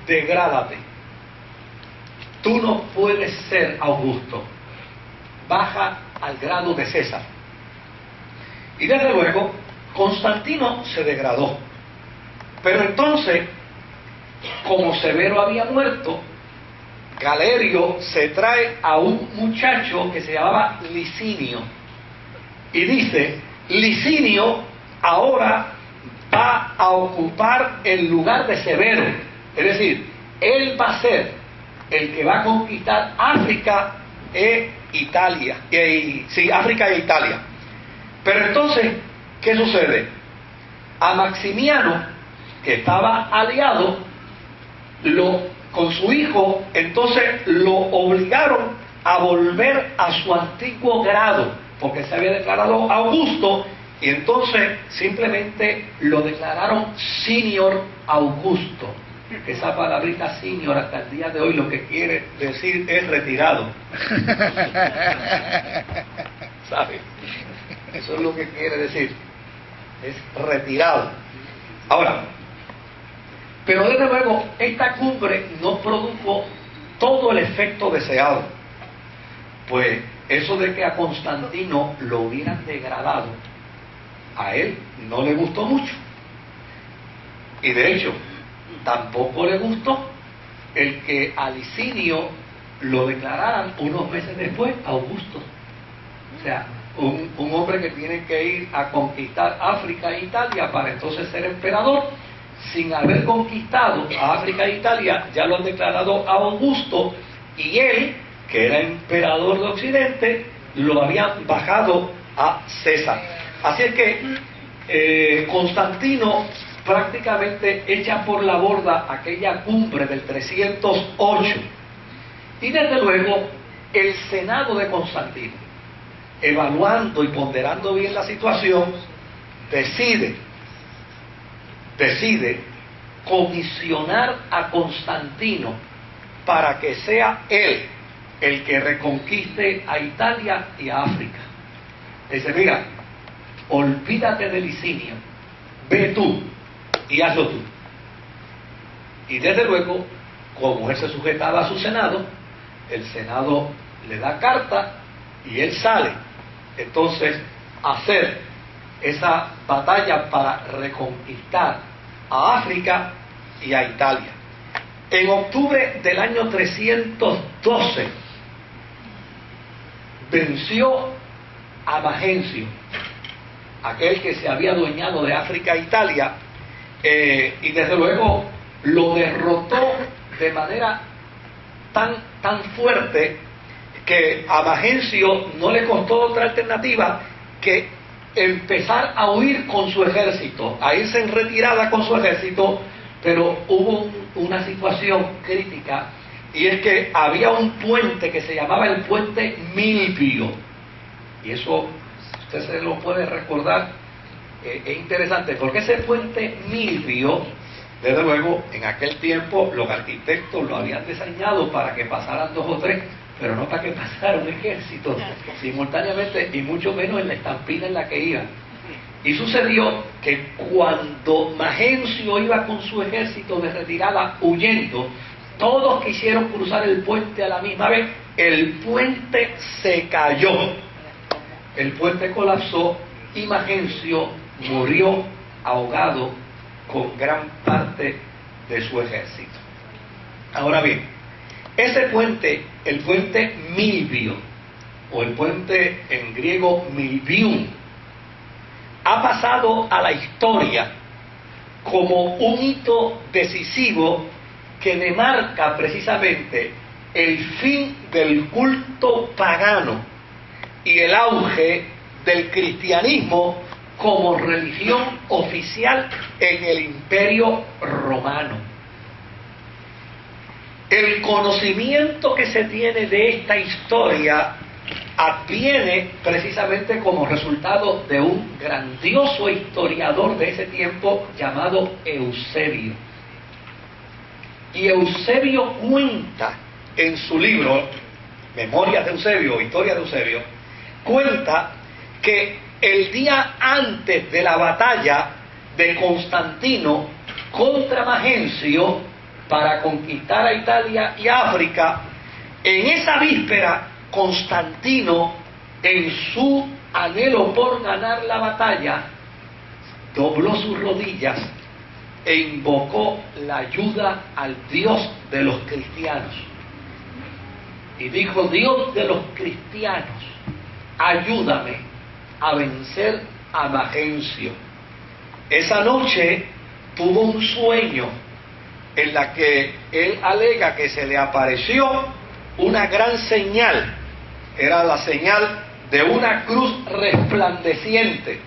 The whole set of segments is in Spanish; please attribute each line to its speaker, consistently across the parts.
Speaker 1: degrádate. Tú no puedes ser Augusto. Baja al grado de César. Y desde luego, Constantino se degradó. Pero entonces, como Severo había muerto, Galerio se trae a un muchacho que se llamaba Licinio. Y dice, Licinio ahora va a ocupar el lugar de Severo. Es decir, él va a ser el que va a conquistar África e Italia. África e Italia. Pero entonces, ¿qué sucede? A Maximiano, que estaba aliado, con su hijo, entonces lo obligaron a volver a su antiguo grado, porque se había declarado Augusto, y entonces simplemente lo declararon Senior Augusto. Esa palabrita senior hasta el día de hoy lo que quiere decir es retirado. ¿Sabe? Eso es lo que quiere decir. Es retirado. Ahora, pero desde luego esta cumbre no produjo todo el efecto deseado. Pues eso de que a Constantino lo hubieran degradado, a él no le gustó mucho. Y de hecho, tampoco le gustó el que a Licinio lo declararan unos meses después Augusto. O sea, un hombre que tiene que ir a conquistar África e Italia para entonces ser emperador, sin haber conquistado a África e Italia, ya lo han declarado a Augusto, y él, que era emperador de Occidente, lo habían bajado a César. Así es que Constantino prácticamente echa por la borda aquella cumbre del 308. Y desde luego, el Senado de Constantino, evaluando y ponderando bien la situación, decide comisionar a Constantino para que sea él el que reconquiste a Italia y a África. Dice, mira, olvídate de Licinio, ve tú y hazlo tú. Y desde luego, como él se sujetaba a su Senado, el Senado le da carta y él sale entonces a hacer esa batalla para reconquistar a África y a Italia. En octubre del año 312 venció a Magencio, aquel que se había adueñado de África e Italia, y desde luego lo derrotó de manera tan fuerte que a Magencio no le costó otra alternativa que empezar a huir con su ejército, a irse en retirada con su ejército. Pero hubo una situación crítica, y es que había un puente que se llamaba el puente Milvio, y eso usted se lo puede recordar. Es interesante porque ese puente Milvio, desde luego, en aquel tiempo los arquitectos lo habían diseñado para que pasaran 2 o 3, pero no para que pasara un ejército simultáneamente, y mucho menos en la estampida en la que iba. Y sucedió que cuando Magencio iba con su ejército de retirada huyendo, todos quisieron cruzar el puente a la misma vez. El puente se cayó, el puente colapsó y Magencio murió ahogado con gran parte de su ejército. Ahora bien, ese puente, el puente Milvio, o el puente en griego Milvium, ha pasado a la historia como un hito decisivo que demarca precisamente el fin del culto pagano y el auge del cristianismo como religión oficial en el Imperio Romano. El conocimiento que se tiene de esta historia adviene precisamente como resultado de un grandioso historiador de ese tiempo llamado Eusebio. Y Eusebio cuenta en su libro Memorias de Eusebio, Historia de Eusebio, cuenta que el día antes de la batalla de Constantino contra Magencio, para conquistar a Italia y África, en esa víspera Constantino, en su anhelo por ganar la batalla, dobló sus rodillas e invocó la ayuda al Dios de los cristianos. Y dijo: Dios de los cristianos, ayúdame a vencer a Magencio. Esa noche tuvo un sueño en la que él alega que se le apareció una gran señal. Era la señal de una cruz resplandeciente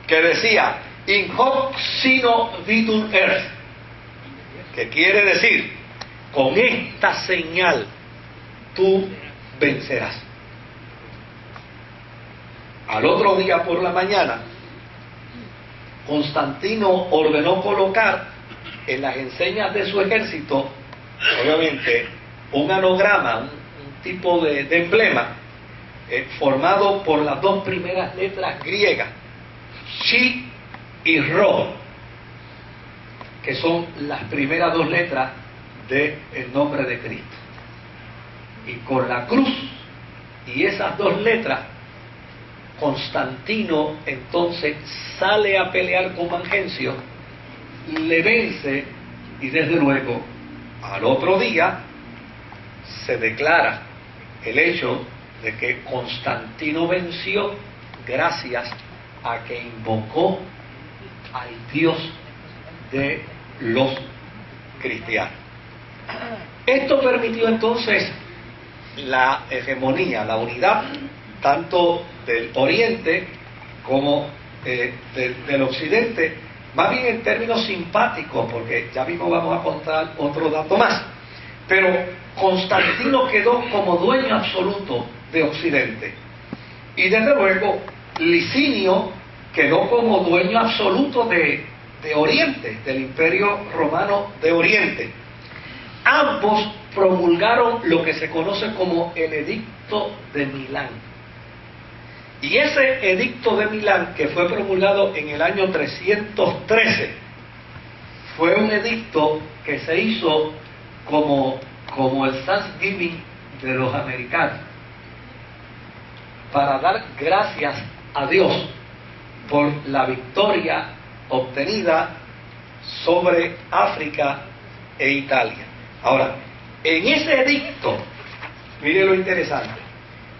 Speaker 1: que decía: In hoc signo vitur est, que quiere decir: con esta señal tú vencerás. Al otro día por la mañana, Constantino ordenó colocar en las enseñas de su ejército, obviamente, un anograma, un tipo de emblema, formado por las dos primeras letras griegas, Chi y Rho, que son las primeras dos letras del nombre de Cristo. Y con la cruz y esas dos letras, Constantino entonces sale a pelear con Magencio, le vence, y desde luego al otro día se declara el hecho de que Constantino venció gracias a que invocó al Dios de los cristianos. Esto permitió entonces la hegemonía, la unidad, tanto del Oriente como del Occidente, más bien en términos simpáticos, porque ya mismo vamos a contar otro dato más. Pero Constantino quedó como dueño absoluto de Occidente. Y desde luego, Licinio quedó como dueño absoluto de Oriente, del Imperio Romano de Oriente. Ambos promulgaron lo que se conoce como el Edicto de Milán. Y ese Edicto de Milán, que fue promulgado en el año 313, fue un edicto que se hizo como el Thanksgiving de los americanos, para dar gracias a Dios por la victoria obtenida sobre África e Italia. Ahora, en ese edicto, mire lo interesante,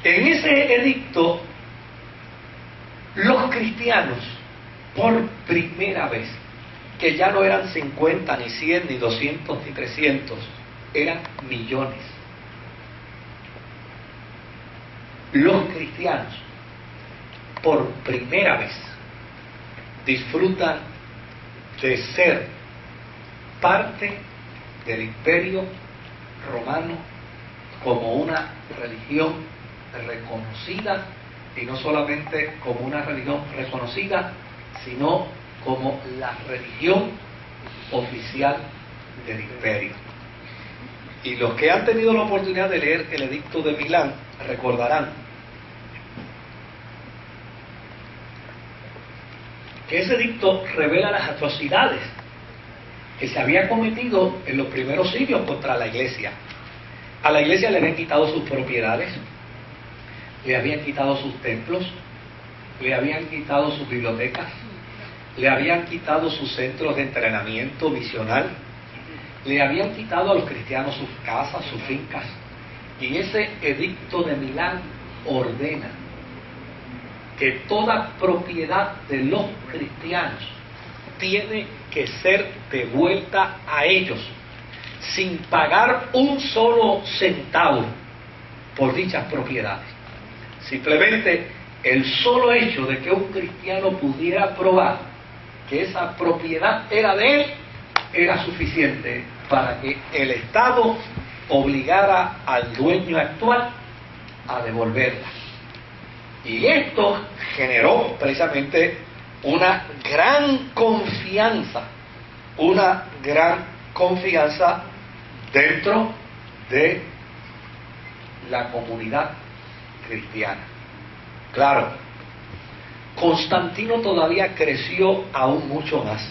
Speaker 1: en ese edicto, los cristianos, por primera vez, que ya no eran 50, ni 100, ni 200, ni 300, eran millones. Los cristianos, por primera vez, disfrutan de ser parte del Imperio Romano como una religión reconocida, y no solamente como una religión reconocida, sino como la religión oficial del imperio. Y los que han tenido la oportunidad de leer el Edicto de Milán recordarán que ese edicto revela las atrocidades que se habían cometido en los primeros siglos contra la iglesia. A la iglesia le habían quitado sus propiedades, le habían quitado sus templos, le habían quitado sus bibliotecas, le habían quitado sus centros de entrenamiento misional, le habían quitado a los cristianos sus casas, sus fincas. Y ese Edicto de Milán ordena que toda propiedad de los cristianos tiene que ser devuelta a ellos, sin pagar un solo centavo por dichas propiedades. Simplemente el solo hecho de que un cristiano pudiera probar que esa propiedad era de él, era suficiente para que el Estado obligara al dueño actual a devolverla. Y esto generó precisamente una gran confianza dentro de la comunidad cristiana. Claro, Constantino todavía creció aún mucho más.